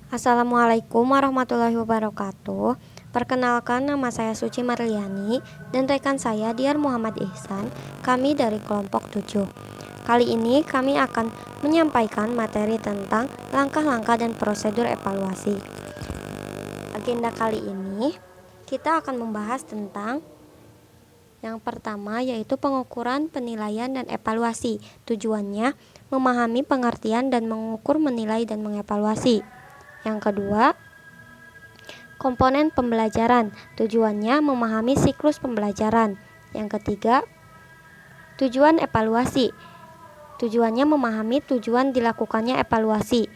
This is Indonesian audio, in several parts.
Assalamualaikum warahmatullahi wabarakatuh. Perkenalkan, nama saya Suci Marliani dan rekan saya Diar Muhammad Ihsan. Kami dari kelompok 7. Kali ini kami akan menyampaikan materi tentang langkah-langkah dan prosedur evaluasi. Agenda kali ini kita akan membahas tentang yang pertama, yaitu pengukuran, penilaian, dan evaluasi. Tujuannya memahami pengertian dan mengukur, menilai, dan mengevaluasi. Yang kedua, komponen pembelajaran. Tujuannya memahami siklus pembelajaran. Yang ketiga, tujuan evaluasi. Tujuannya memahami tujuan dilakukannya evaluasi.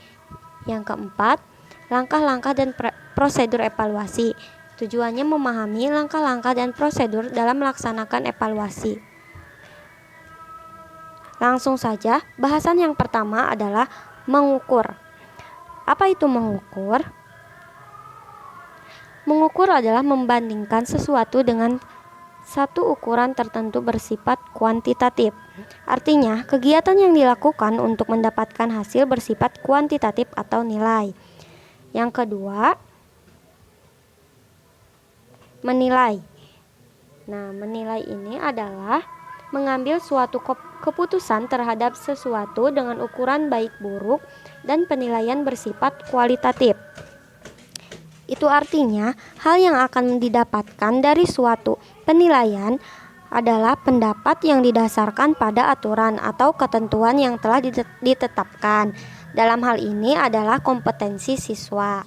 Yang keempat, langkah-langkah dan prosedur evaluasi. Tujuannya memahami langkah-langkah dan prosedur dalam melaksanakan evaluasi. Langsung saja, bahasan yang pertama adalah mengukur. Apa itu mengukur? Mengukur adalah membandingkan sesuatu dengan satu ukuran tertentu bersifat kuantitatif. Artinya, kegiatan yang dilakukan untuk mendapatkan hasil bersifat kuantitatif atau nilai. Yang kedua, menilai. Nah, menilai ini adalah mengambil suatu keputusan terhadap sesuatu dengan ukuran baik buruk dan penilaian bersifat kualitatif. Itu artinya, hal yang akan didapatkan dari suatu penilaian adalah pendapat yang didasarkan pada aturan atau ketentuan yang telah ditetapkan. Dalam hal ini adalah kompetensi siswa.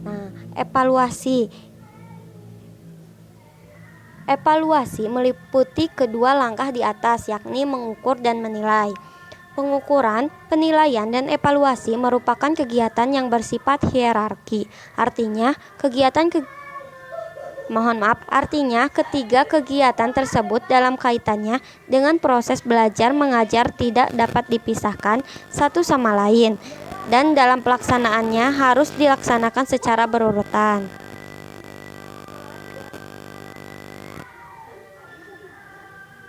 Nah, evaluasi. Evaluasi meliputi kedua langkah di atas, yakni mengukur dan menilai. Pengukuran, penilaian, dan evaluasi merupakan kegiatan yang bersifat hierarki. Artinya, ketiga kegiatan tersebut dalam kaitannya dengan proses belajar mengajar tidak dapat dipisahkan satu sama lain, dan dalam pelaksanaannya harus dilaksanakan secara berurutan.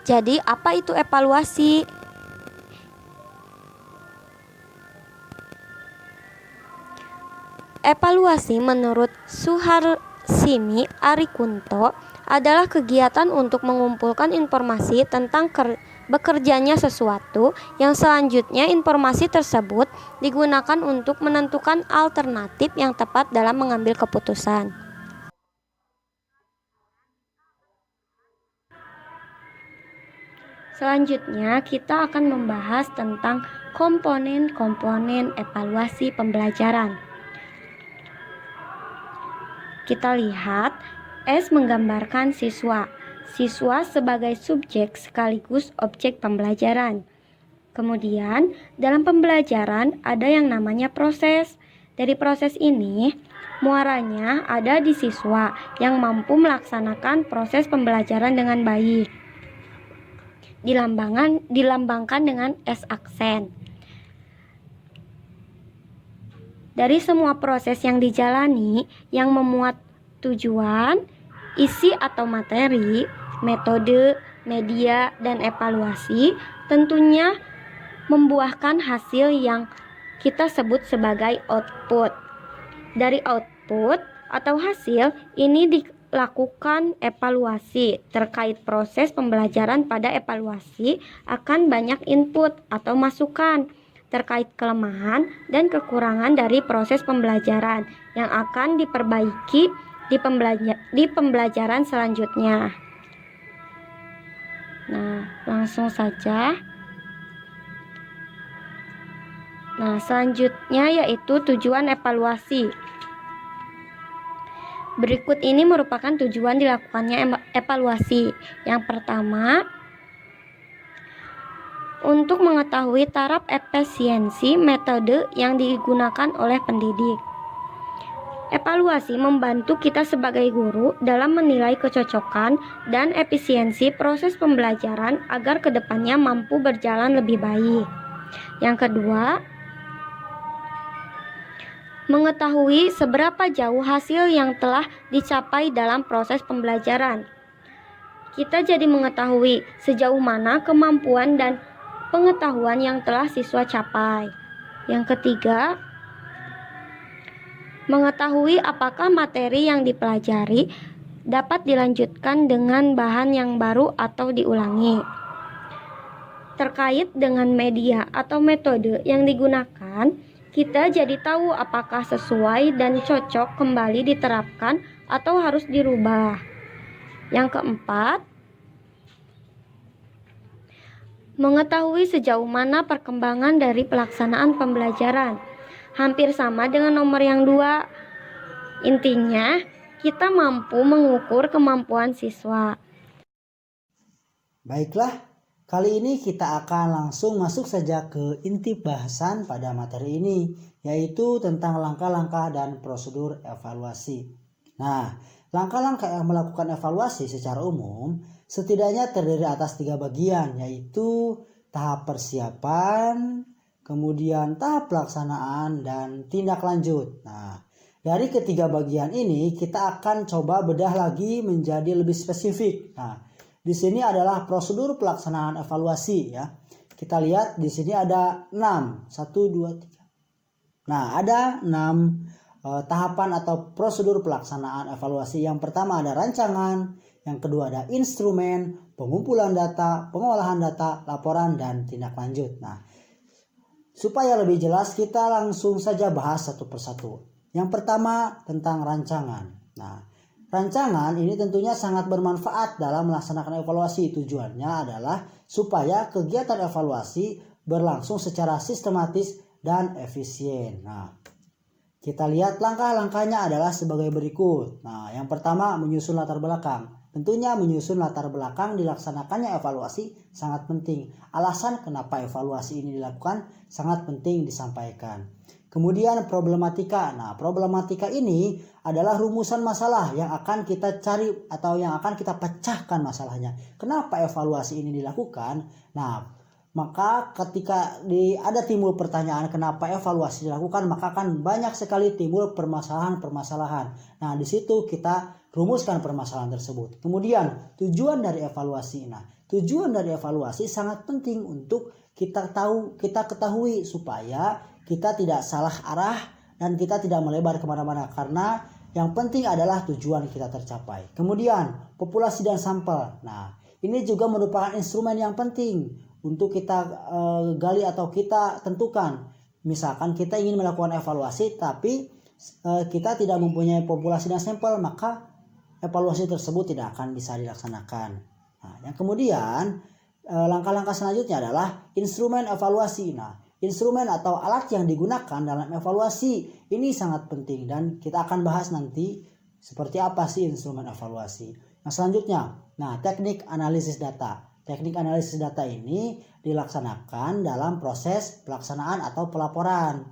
Jadi, apa itu evaluasi? Evaluasi menurut Suharsimi Arikunto adalah kegiatan untuk mengumpulkan informasi tentang bekerjanya sesuatu yang selanjutnya informasi tersebut digunakan untuk menentukan alternatif yang tepat dalam mengambil keputusan. Selanjutnya, kita akan membahas tentang komponen-komponen evaluasi pembelajaran. Kita lihat, S menggambarkan siswa. Siswa sebagai subjek sekaligus objek pembelajaran. Kemudian, dalam pembelajaran ada yang namanya proses. Dari proses ini, muaranya ada di siswa yang mampu melaksanakan proses pembelajaran dengan baik. Dilambangkan dengan S aksen. Dari semua proses yang dijalani yang memuat tujuan, isi atau materi, metode, media, dan evaluasi tentunya membuahkan hasil yang kita sebut sebagai output. Dari output atau hasil ini dilakukan evaluasi. Terkait proses pembelajaran pada evaluasi akan banyak input atau masukan terkait kelemahan dan kekurangan dari proses pembelajaran yang akan diperbaiki di pembelajaran selanjutnya. Nah, langsung saja. Nah, selanjutnya yaitu tujuan evaluasi. Berikut ini merupakan tujuan dilakukannya evaluasi. Yang pertama, untuk mengetahui taraf efisiensi metode yang digunakan oleh pendidik. Evaluasi membantu kita sebagai guru dalam menilai kecocokan dan efisiensi proses pembelajaran agar kedepannya mampu berjalan lebih baik. Yang kedua, mengetahui seberapa jauh hasil yang telah dicapai dalam proses pembelajaran. Kita jadi mengetahui sejauh mana kemampuan dan pengetahuan yang telah siswa capai. Yang ketiga, mengetahui apakah materi yang dipelajari dapat dilanjutkan dengan bahan yang baru atau diulangi. Terkait dengan media atau metode yang digunakan, kita jadi tahu apakah sesuai dan cocok kembali diterapkan atau harus dirubah. Yang keempat, mengetahui sejauh mana perkembangan dari pelaksanaan pembelajaran. Hampir sama dengan nomor yang 2. Intinya, kita mampu mengukur kemampuan siswa. Baiklah, kali ini kita akan langsung masuk saja ke inti bahasan pada materi ini, yaitu tentang langkah-langkah dan prosedur evaluasi. Nah, langkah-langkah yang melakukan evaluasi secara umum setidaknya terdiri atas 3 bagian, yaitu tahap persiapan, kemudian tahap pelaksanaan, dan tindak lanjut. Nah, dari ketiga bagian ini kita akan coba bedah lagi menjadi lebih spesifik. Nah, di sini adalah prosedur pelaksanaan evaluasi ya. Kita lihat di sini ada 6, 1, 2, 3. Nah, ada 6 tahapan atau prosedur pelaksanaan evaluasi. Yang pertama ada rancangan, yang kedua ada instrumen, pengumpulan data, pengolahan data, laporan, dan tindak lanjut. Nah, supaya lebih jelas kita langsung saja bahas satu persatu. Yang pertama tentang rancangan. Nah, rancangan ini tentunya sangat bermanfaat dalam melaksanakan evaluasi. Tujuannya adalah supaya kegiatan evaluasi berlangsung secara sistematis dan efisien. Nah, kita lihat langkah-langkahnya adalah sebagai berikut. Nah, yang pertama menyusun latar belakang. Tentunya menyusun latar belakang dilaksanakannya evaluasi sangat penting. Alasan kenapa evaluasi ini dilakukan sangat penting disampaikan. Kemudian problematika. Nah, problematika ini adalah rumusan masalah yang akan kita cari atau yang akan kita pecahkan masalahnya. Kenapa evaluasi ini dilakukan? Nah, maka ketika ada timbul pertanyaan kenapa evaluasi dilakukan, maka akan banyak sekali timbul permasalahan-permasalahan. Nah, di situ kita rumuskan permasalahan tersebut. Kemudian tujuan dari evaluasi. Nah, tujuan dari evaluasi sangat penting untuk kita ketahui supaya kita tidak salah arah dan kita tidak melebar kemana-mana, karena yang penting adalah tujuan kita tercapai. Kemudian populasi dan sampel. Nah, ini juga merupakan instrumen yang penting untuk kita gali atau kita tentukan. Misalkan kita ingin melakukan evaluasi tapi kita tidak mempunyai populasi dan sampel, maka evaluasi tersebut tidak akan bisa dilaksanakan. Nah, yang kemudian langkah-langkah selanjutnya adalah instrumen evaluasi. Nah, instrumen atau alat yang digunakan dalam evaluasi ini sangat penting dan kita akan bahas nanti seperti apa sih instrumen evaluasi. Yang selanjutnya, nah, teknik analisis data. Teknik analisis data ini dilaksanakan dalam proses pelaksanaan atau pelaporan.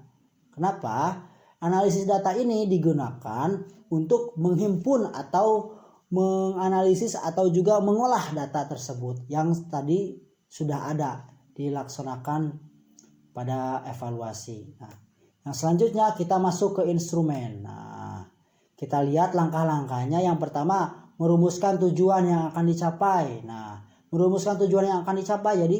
Kenapa? Analisis data ini digunakan untuk menghimpun atau menganalisis atau juga mengolah data tersebut yang tadi sudah ada dilaksanakan pada evaluasi. Nah, yang selanjutnya kita masuk ke instrumen. Nah, kita lihat langkah-langkahnya. Yang pertama, merumuskan tujuan yang akan dicapai. Nah, merumuskan tujuan yang akan dicapai, jadi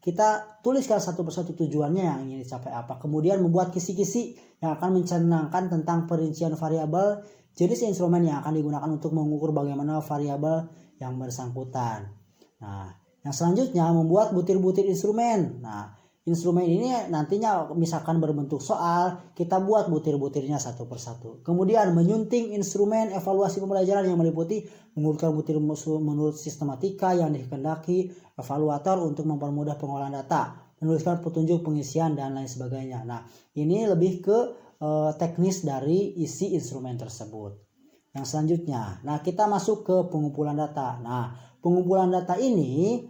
kita tuliskan satu persatu tujuannya yang ingin dicapai apa. Kemudian membuat kisi-kisi yang akan mencanangkan tentang perincian variabel, jenis instrumen yang akan digunakan untuk mengukur bagaimana variabel yang bersangkutan. Nah, yang selanjutnya membuat butir-butir instrumen. Nah, instrumen ini nantinya misalkan berbentuk soal, kita buat butir-butirnya satu persatu. Kemudian menyunting instrumen evaluasi pembelajaran yang meliputi mengurutkan butir menurut sistematika yang dikehendaki evaluator untuk mempermudah pengolahan data, menuliskan petunjuk pengisian dan lain sebagainya. Nah, ini lebih ke teknis dari isi instrumen tersebut. Yang selanjutnya, nah, kita masuk ke pengumpulan data. Nah, pengumpulan data ini,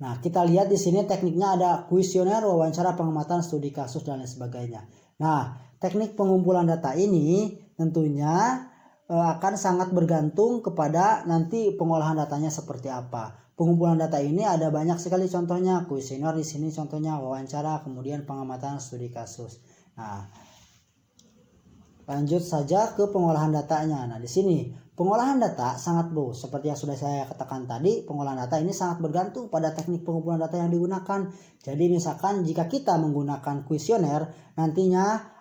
nah, kita lihat di sini tekniknya ada kuesioner, wawancara, pengamatan, studi kasus, dan lain sebagainya. Nah, teknik pengumpulan data ini tentunya akan sangat bergantung kepada nanti pengolahan datanya seperti apa. Pengumpulan data ini ada banyak sekali contohnya. Kuesioner di sini contohnya, wawancara, kemudian pengamatan, studi kasus. Nah, lanjut saja ke pengolahan datanya. Nah, di sini pengolahan data sangat seperti yang sudah saya katakan tadi, pengolahan data ini sangat bergantung pada teknik pengumpulan data yang digunakan. Jadi misalkan jika kita menggunakan kuesioner, nantinya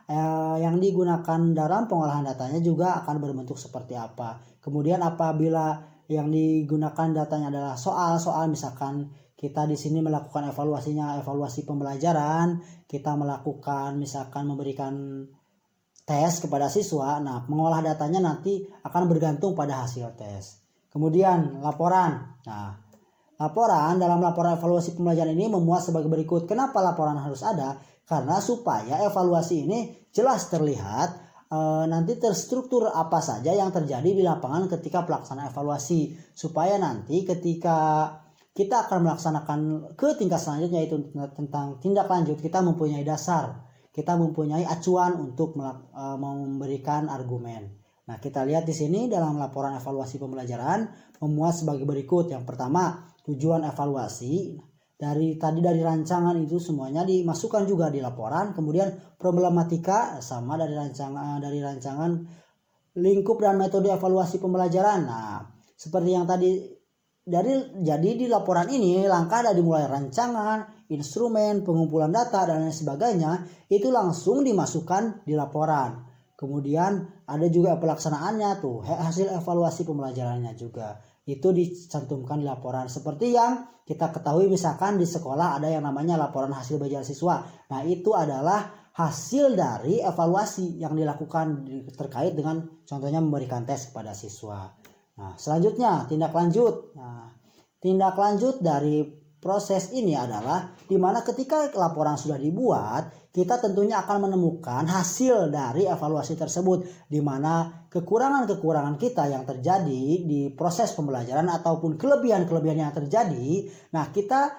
yang digunakan dalam pengolahan datanya juga akan berbentuk seperti apa. Kemudian apabila yang digunakan datanya adalah soal-soal, misalkan kita di sini melakukan evaluasi pembelajaran, kita melakukan misalkan memberikan tes kepada siswa. Nah, mengolah datanya nanti akan bergantung pada hasil tes. Kemudian laporan. Nah, dalam laporan evaluasi pembelajaran ini memuat sebagai berikut. Kenapa laporan harus ada? Karena supaya evaluasi ini jelas terlihat nanti terstruktur apa saja yang terjadi di lapangan ketika pelaksanaan evaluasi. Supaya nanti ketika kita akan melaksanakan ke tingkat selanjutnya, yaitu tentang tindak lanjut, kita mempunyai dasar, kita mempunyai acuan untuk memberikan argumen. Nah, kita lihat di sini dalam laporan evaluasi pembelajaran memuat sebagai berikut. Yang pertama, tujuan evaluasi. Dari rancangan itu semuanya dimasukkan juga di laporan. Kemudian problematika sama dari rancangan lingkup dan metode evaluasi pembelajaran. Nah, seperti yang tadi jadi di laporan ini langkah dari mulai rancangan, instrumen, pengumpulan data dan lain sebagainya itu langsung dimasukkan di laporan. Kemudian ada juga pelaksanaannya tuh, hasil evaluasi pembelajarannya juga itu dicantumkan di laporan. Seperti yang kita ketahui misalkan di sekolah ada yang namanya laporan hasil belajar siswa. Nah, itu adalah hasil dari evaluasi yang dilakukan terkait dengan contohnya memberikan tes kepada siswa. Nah, selanjutnya tindak lanjut. Nah, tindak lanjut dari proses ini adalah di mana ketika laporan sudah dibuat, kita tentunya akan menemukan hasil dari evaluasi tersebut, di mana kekurangan-kekurangan kita yang terjadi di proses pembelajaran ataupun kelebihan-kelebihan yang terjadi, nah kita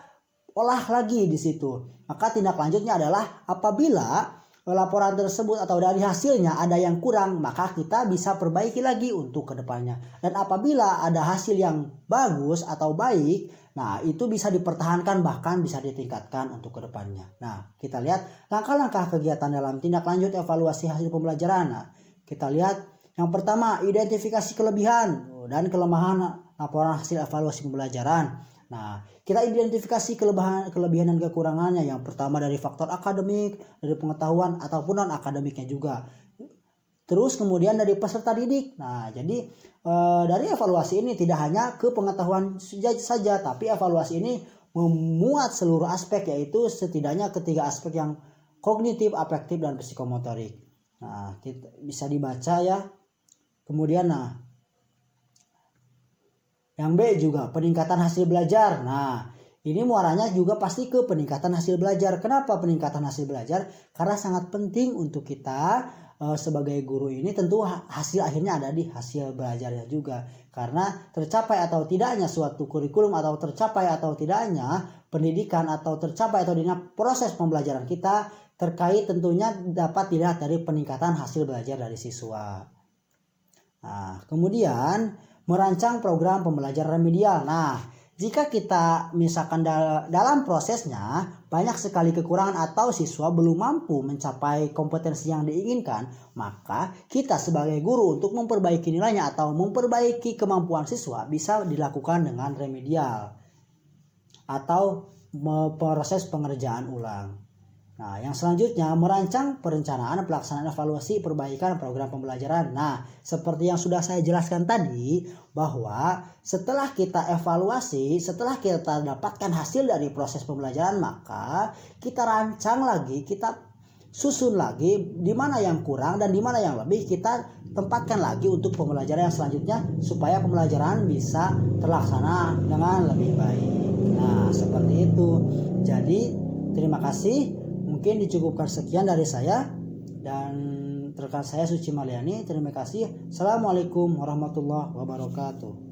olah lagi di situ. Maka tindak lanjutnya adalah apabila laporan tersebut atau dari hasilnya ada yang kurang, maka kita bisa perbaiki lagi untuk kedepannya. Dan apabila ada hasil yang bagus atau baik, nah itu bisa dipertahankan bahkan bisa ditingkatkan untuk kedepannya. Nah, kita lihat langkah-langkah kegiatan dalam tindak lanjut evaluasi hasil pembelajaran. Nah, kita lihat yang pertama, identifikasi kelebihan dan kelemahan laporan hasil evaluasi pembelajaran. Nah, kita identifikasi kelebihan dan kekurangannya. Yang pertama dari faktor akademik, dari pengetahuan ataupun non akademiknya juga. Terus kemudian dari peserta didik. Nah, jadi dari evaluasi ini tidak hanya ke pengetahuan saja, tapi evaluasi ini memuat seluruh aspek, yaitu setidaknya ketiga aspek yang kognitif, afektif, dan psikomotorik. Nah, bisa dibaca ya. Kemudian yang B juga peningkatan hasil belajar. Nah, ini muaranya juga pasti ke peningkatan hasil belajar. Kenapa peningkatan hasil belajar? Karena sangat penting untuk kita sebagai guru ini, tentu hasil akhirnya ada di hasil belajarnya juga. Karena tercapai atau tidaknya suatu kurikulum atau tercapai atau tidaknya pendidikan atau tercapai atau tidaknya proses pembelajaran kita terkait tentunya dapat dilihat dari peningkatan hasil belajar dari siswa. Nah, kemudian merancang program pembelajaran remedial. Nah, jika kita misalkan dalam prosesnya banyak sekali kekurangan atau siswa belum mampu mencapai kompetensi yang diinginkan, maka kita sebagai guru untuk memperbaiki nilainya atau memperbaiki kemampuan siswa bisa dilakukan dengan remedial atau proses pengerjaan ulang. Nah, yang selanjutnya merancang perencanaan pelaksanaan evaluasi perbaikan program pembelajaran. Nah, seperti yang sudah saya jelaskan tadi, bahwa setelah kita evaluasi, setelah kita dapatkan hasil dari proses pembelajaran, maka kita rancang lagi, kita susun lagi di mana yang kurang dan di mana yang lebih, kita tempatkan lagi untuk pembelajaran yang selanjutnya supaya pembelajaran bisa terlaksana dengan lebih baik. Nah, seperti itu. Jadi, terima kasih. Mungkin dicukupkan sekian dari saya dan rekan saya Suci Mariani. Terima kasih. Assalamualaikum warahmatullahi wabarakatuh.